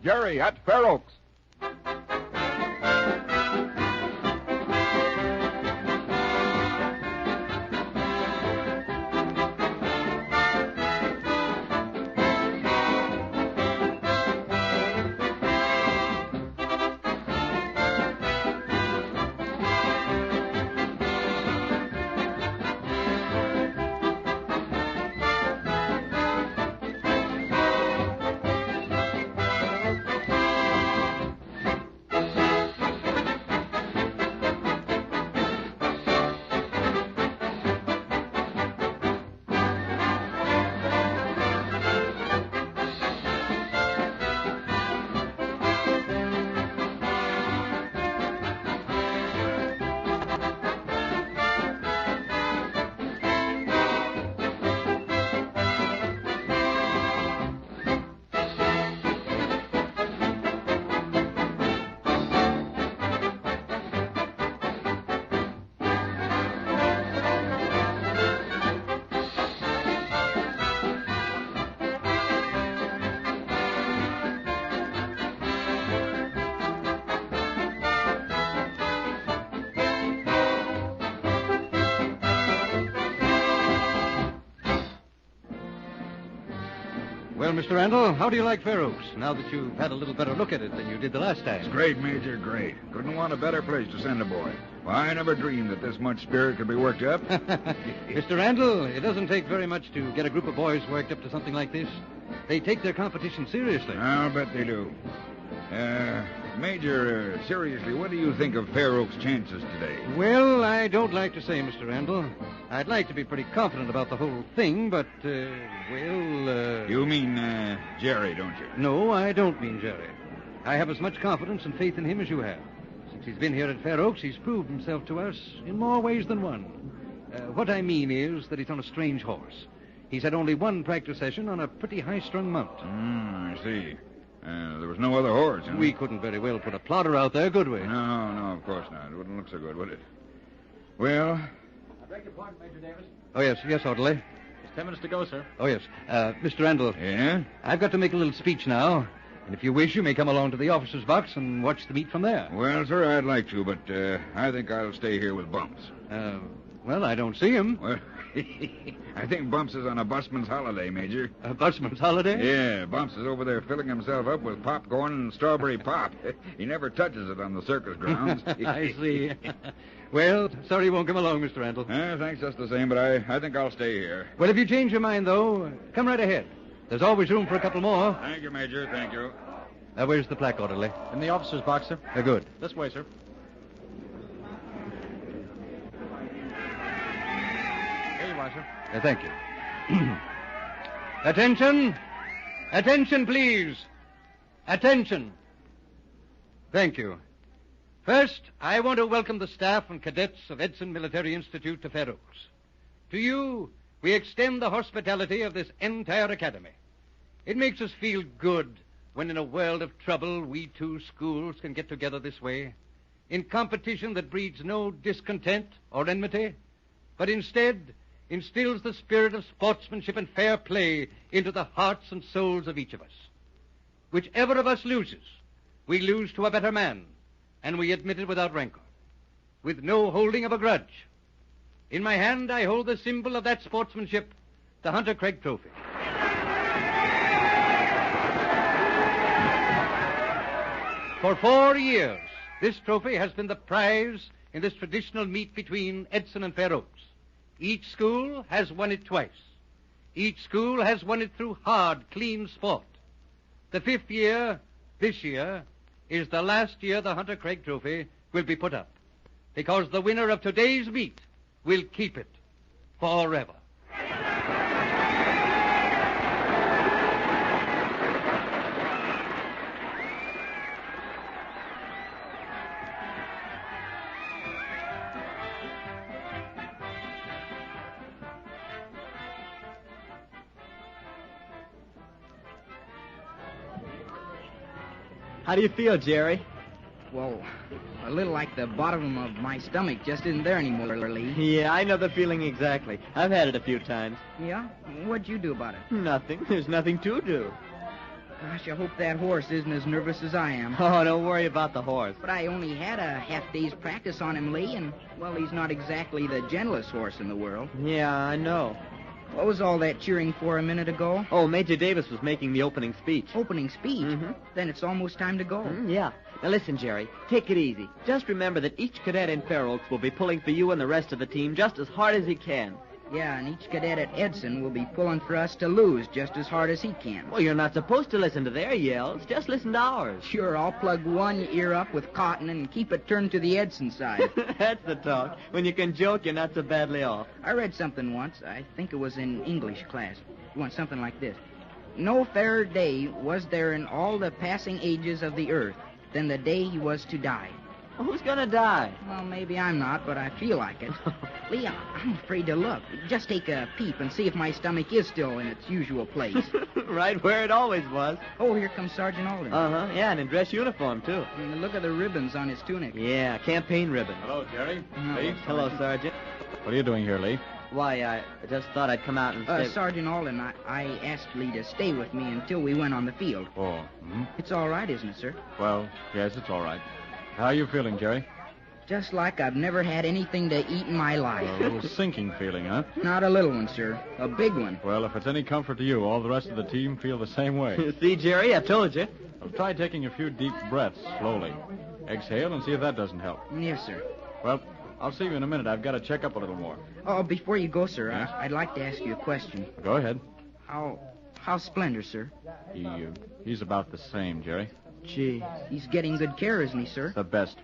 Jerry at Fair Oaks. Well, Mr. Randall, how do you like Fair Oaks, now that you've had a little better look at it than you did the last time? It's great, Major, great. Couldn't want a better place to send a boy. Well, I never dreamed that this much spirit could be worked up. Mr. Randall, it doesn't take very much to get a group of boys worked up to something like this. They take their competition seriously. I'll bet they do. Major, seriously, what do you think of Fair Oaks' chances today? Well, I don't like to say, Mr. Randall. I'd like to be pretty confident about the whole thing, but, You mean, Jerry, don't you? No, I don't mean Jerry. I have as much confidence and faith in him as you have. Since he's been here at Fair Oaks, he's proved himself to us in more ways than one. What I mean is that he's on a strange horse. He's had only one practice session on a pretty high-strung mount. I see. There was no other horse, huh? We couldn't very well put a plotter out there, could we? No, of course not. It wouldn't look so good, would it? Well... I beg your pardon, Major Davis. Oh, yes, orderly. It's 10 minutes to go, sir. Oh, yes. Mr. Randall. Yeah? I've got to make a little speech now. And if you wish, you may come along to the officer's box and watch the meet from there. Well, sir, I'd like to, but I think I'll stay here with Bumps. Well, I don't see him. Well, I think Bumps is on a busman's holiday, Major. A busman's holiday? Yeah, Bumps is over there filling himself up with popcorn and strawberry pop. He never touches it on the circus grounds. I see. Well, sorry you won't come along, Mr. Randall. Thanks just the same, but I think I'll stay here. Well, if you change your mind, though, come right ahead. There's always room for a couple more. Thank you, Major. Thank you. Where's the plaque, orderly? In the officer's box, sir. Good. This way, sir. Here you are, sir. Thank you. Attention! Attention, please! Attention! Thank you. First, I want to welcome the staff and cadets of Edson Military Institute to Fair Oaks. To you, we extend the hospitality of this entire academy. It makes us feel good when in a world of trouble we two schools can get together this way, in competition that breeds no discontent or enmity, but instead instills the spirit of sportsmanship and fair play into the hearts and souls of each of us. Whichever of us loses, we lose to a better man, and we admit it without rancor, with no holding of a grudge. In my hand, I hold the symbol of that sportsmanship, the Hunter Craig Trophy. For 4 years, this trophy has been the prize in this traditional meet between Edson and Fair Oaks. Each school has won it twice. Each school has won it through hard, clean sport. The 5th year, this year, is the last year the Hunter Craig Trophy will be put up, because the winner of today's meet will keep it forever. How do you feel, Jerry? Well, a little like the bottom of my stomach just isn't there anymore, Lee. Yeah, I know the feeling exactly. I've had it a few times. Yeah? What'd you do about it? Nothing. There's nothing to do. Gosh, I hope that horse isn't as nervous as I am. Oh, don't worry about the horse. But I only had a half day's practice on him, Lee, and, well, he's not exactly the gentlest horse in the world. Yeah, I know. What was all that cheering for a minute ago? Oh, Major Davis was making the opening speech. Opening speech? Mhm. Then it's almost time to go. Yeah. Now listen, Jerry. Take it easy. Just remember that each cadet in Fair Oaks will be pulling for you and the rest of the team just as hard as he can. Yeah, and each cadet at Edson will be pulling for us to lose just as hard as he can. Well, you're not supposed to listen to their yells. Just listen to ours. Sure, I'll plug one ear up with cotton and keep it turned to the Edson side. That's the talk. When you can joke, you're not so badly off. I read something once. I think it was in English class. You want something like this. No fairer day was there in all the passing ages of the earth than the day he was to die. Who's gonna die? Well, maybe I'm not, but I feel like it. Lee, I'm afraid to look. Just take a peep and see if my stomach is still in its usual place. Right where it always was. Oh, here comes Sergeant Alden. Uh-huh. Yeah, and in dress uniform, too. And look at the ribbons on his tunic. Yeah, campaign ribbon. Hello, Jerry. Lee. Hello, Sergeant. What are you doing here, Lee? Why, I just thought I'd come out and say... Sergeant Alden, I asked Lee to stay with me until we went on the field. Oh, It's all right, isn't it, sir? Well, yes, it's all right. How are you feeling, Jerry? Just like I've never had anything to eat in my life. A little sinking feeling, huh? Not a little one, sir. A big one. Well, if it's any comfort to you, all the rest of the team feel the same way. See, Jerry, I told you. Well, try taking a few deep breaths slowly. Exhale and see if that doesn't help. Yes, sir. Well, I'll see you in a minute. I've got to check up a little more. Oh, before you go, sir, Yes? I'd like to ask you a question. Go ahead. How's Splendor, sir? He's about the same, Jerry. Gee. He's getting good care, isn't he, sir? The best.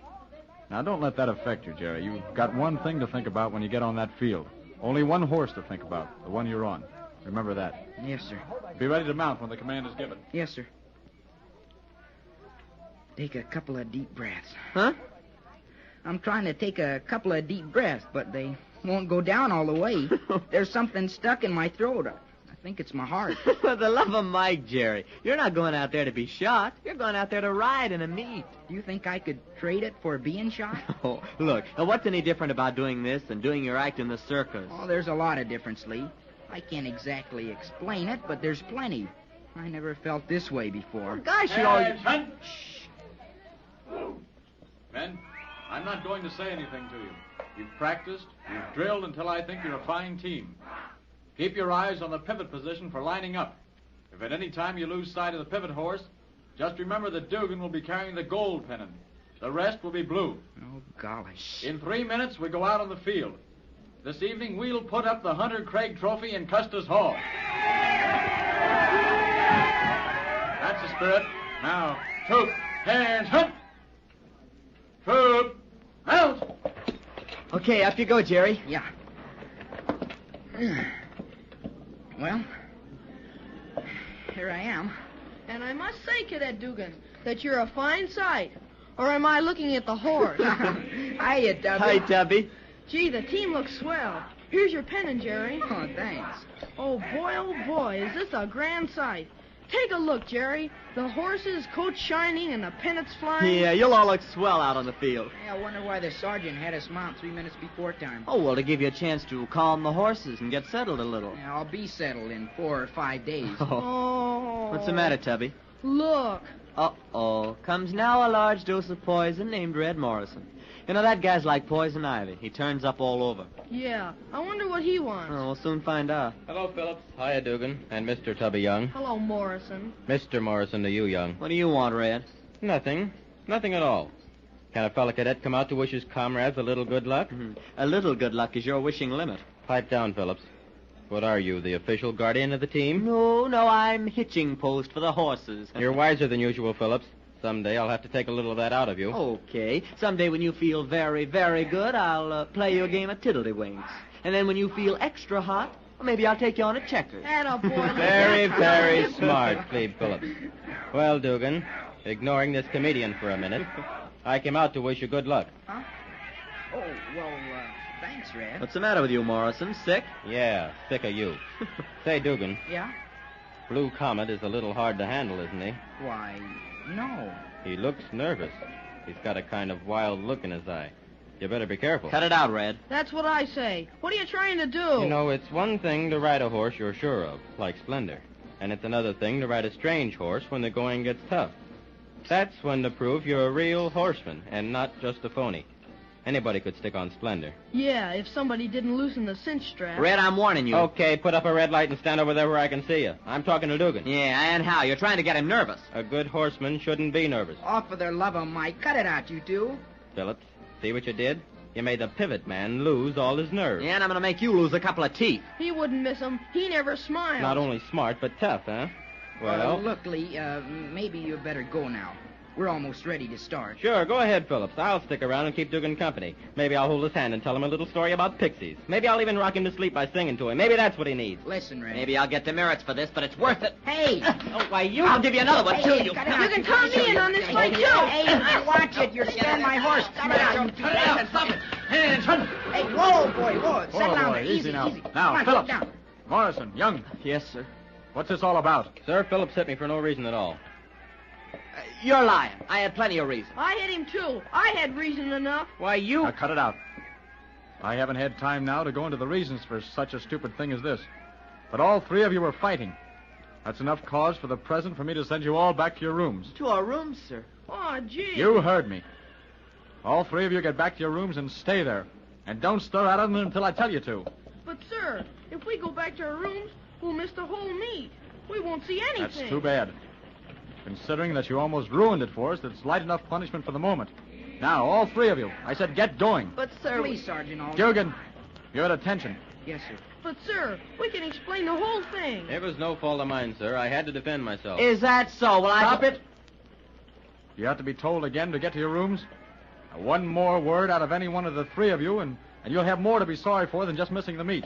Now, don't let that affect you, Jerry. You've got one thing to think about when you get on that field. Only one horse to think about, the one you're on. Remember that. Yes, sir. Be ready to mount when the command is given. Yes, sir. Take a couple of deep breaths. Huh? I'm trying to take a couple of deep breaths, but they won't go down all the way. There's something stuck in my throat. I think it's my heart. For the love of Mike, Jerry. You're not going out there to be shot. You're going out there to ride in a meet. Do you think I could trade it for being shot? Oh, look, now what's any different about doing this than doing your act in the circus? Oh, there's a lot of difference, Lee. I can't exactly explain it, but there's plenty. I never felt this way before. Gosh, you always... Shh. Men, I'm not going to say anything to you. You've practiced, you've drilled until I think you're a fine team. Keep your eyes on the pivot position for lining up. If at any time you lose sight of the pivot horse, just remember that Dugan will be carrying the gold pennant. The rest will be blue. Oh, golly. In 3 minutes, we go out on the field. This evening, we'll put up the Hunter Craig Trophy in Custis Hall. That's the spirit. Now, troop, hands, hunt! Troop, mount! Okay, up you go, Jerry. Yeah. Well, here I am. And I must say, Cadet Dugan, that you're a fine sight. Or am I looking at the horse? Hiya, Tubby. Hi, Tubby. Gee, the team looks swell. Here's your pennant, Jerry. Oh, thanks. Oh, boy, is this a grand sight. Take a look, Jerry. The horses, coat shining, and the pennants flying. Yeah, you'll all look swell out on the field. Yeah, I wonder why the sergeant had us mount 3 minutes before time. Oh, well, to give you a chance to calm the horses and get settled a little. Yeah, I'll be settled in 4 or 5 days. Oh. What's the matter, Tubby? Look. Uh-oh. Comes now a large dose of poison named Red Morrison. You know, that guy's like poison ivy. He turns up all over. Yeah, I wonder what he wants. Oh, we'll soon find out. Hello, Phillips. Hiya, Dugan. And Mr. Tubby Young. Hello, Morrison. Mr. Morrison to you, Young. What do you want, Red? Nothing. Nothing at all. Can a fellow cadet come out to wish his comrades a little good luck? A little good luck is your wishing limit. Pipe down, Phillips. What are you, the official guardian of the team? No, I'm hitching post for the horses. You're wiser than usual, Phillips. Someday I'll have to take a little of that out of you. Okay. Someday when you feel very, very good, I'll play you a game of tiddlywinks. And then when you feel extra hot, well, maybe I'll take you on a checkers. Attaboy. Very, very smart, Cleve Phillips. Well, Dugan, ignoring this comedian for a minute, I came out to wish you good luck. Huh? Oh, well, thanks, Red. What's the matter with you, Morrison? Sick? Yeah, sick of you. Say, Dugan, Yeah? Blue Comet is a little hard to handle, isn't he? Why, no. He looks nervous. He's got a kind of wild look in his eye. You better be careful. Cut it out, Red. That's what I say. What are you trying to do? You know, it's one thing to ride a horse you're sure of, like Splendor. And it's another thing to ride a strange horse when the going gets tough. That's when to prove you're a real horseman and not just a phony. Anybody could stick on Splendor. Yeah, if somebody didn't loosen the cinch strap. Red, I'm warning you. Okay, put up a red light and stand over there where I can see you. I'm talking to Dugan. Yeah, and how? You're trying to get him nervous. A good horseman shouldn't be nervous. Oh, for the love of Mike, cut it out, you two. Phillips, see what you did? You made the pivot man lose all his nerve. Yeah, and I'm going to make you lose a couple of teeth. He wouldn't miss him. He never smiles. Not only smart, but tough, huh? Well, Look, Lee, maybe you better go now. We're almost ready to start. sure, go ahead, Phillips. I'll stick around and keep Dugan company. Maybe I'll hold his hand and tell him a little story about pixies. Maybe I'll even rock him to sleep by singing to him. Maybe that's what he needs. Listen, Red. Maybe I'll get demerits for this, but it's worth it. Hey! Oh, why, you... I'll give you another one, too. You cut it out. You can turn me in on this fight, too. Hey, watch it. You're scaring my horse. Cut it out. Cut it out. Stop it. Hands, run. Hey, whoa, boy, whoa. Settle down boy, there. easy now. Easy. Now, Come on, Phillips. sit down. Morrison, Young, Yes, sir. what's this all about? Sir, Phillips hit me for no reason at all. You're lying. I had plenty of reason. I hit him, too. I had reason enough. Why, you... Now, cut it out. I haven't had time now to go into the reasons for such a stupid thing as this. But all three of you were fighting. That's enough cause for the present for me to send you all back to your rooms. To our rooms, sir. Oh, gee. You heard me. All three of you get back to your rooms and stay there. And don't stir out of them until I tell you to. But, sir, if we go back to our rooms, we'll miss the whole meet. We won't see anything. That's too bad. Considering that you almost ruined it for us, it's light enough punishment for the moment. Now, all three of you, I said get going. But, sir... Please, Sergeant Alden. Dugan, you're at attention. Yes, sir. But, sir, we can explain the whole thing. It was no fault of mine, sir. I had to defend myself. Is that so? Well, Stop it! You have to be told again to get to your rooms. Now, one more word out of any one of the three of you, and you'll have more to be sorry for than just missing the meet.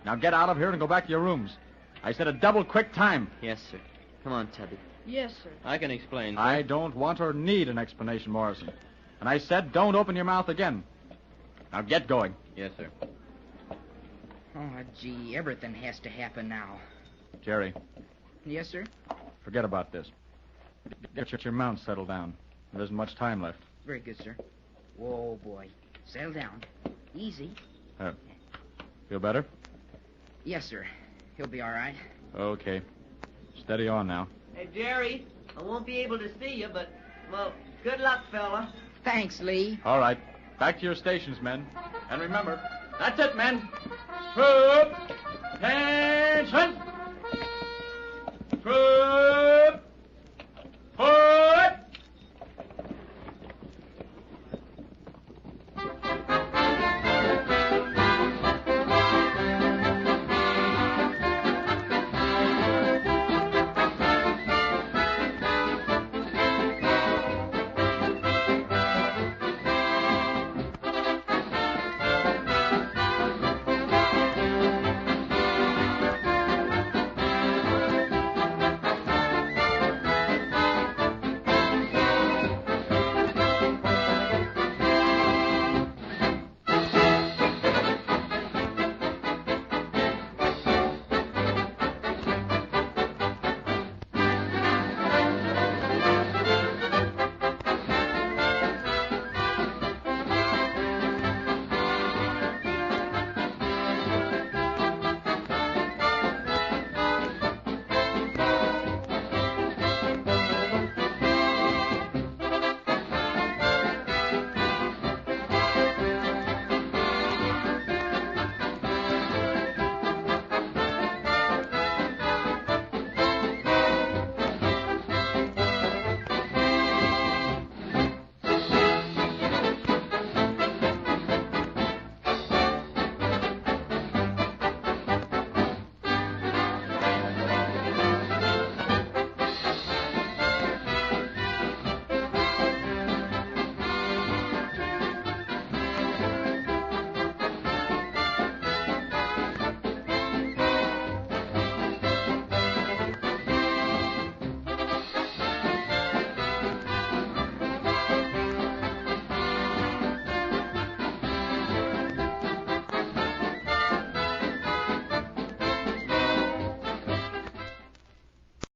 Now get out of here and go back to your rooms. I said a double quick time. Yes, sir. Come on, Tubby. Yes, sir. I can explain, sir. I don't want or need an explanation, Morrison. And I said don't open your mouth again. Now get going. Yes, sir. Oh, gee, everything has to happen now. Jerry, Yes, sir? forget about this. Get your mount settled down. There isn't much time left. Very good, sir. Whoa, boy. Settle down. Easy. Feel better? Yes, sir. He'll be all right. Okay. Steady on now. Hey, Jerry, I won't be able to see you, but, well, good luck, fella. Thanks, Lee. All right. Back to your stations, men. And remember, that's it, men. Attention!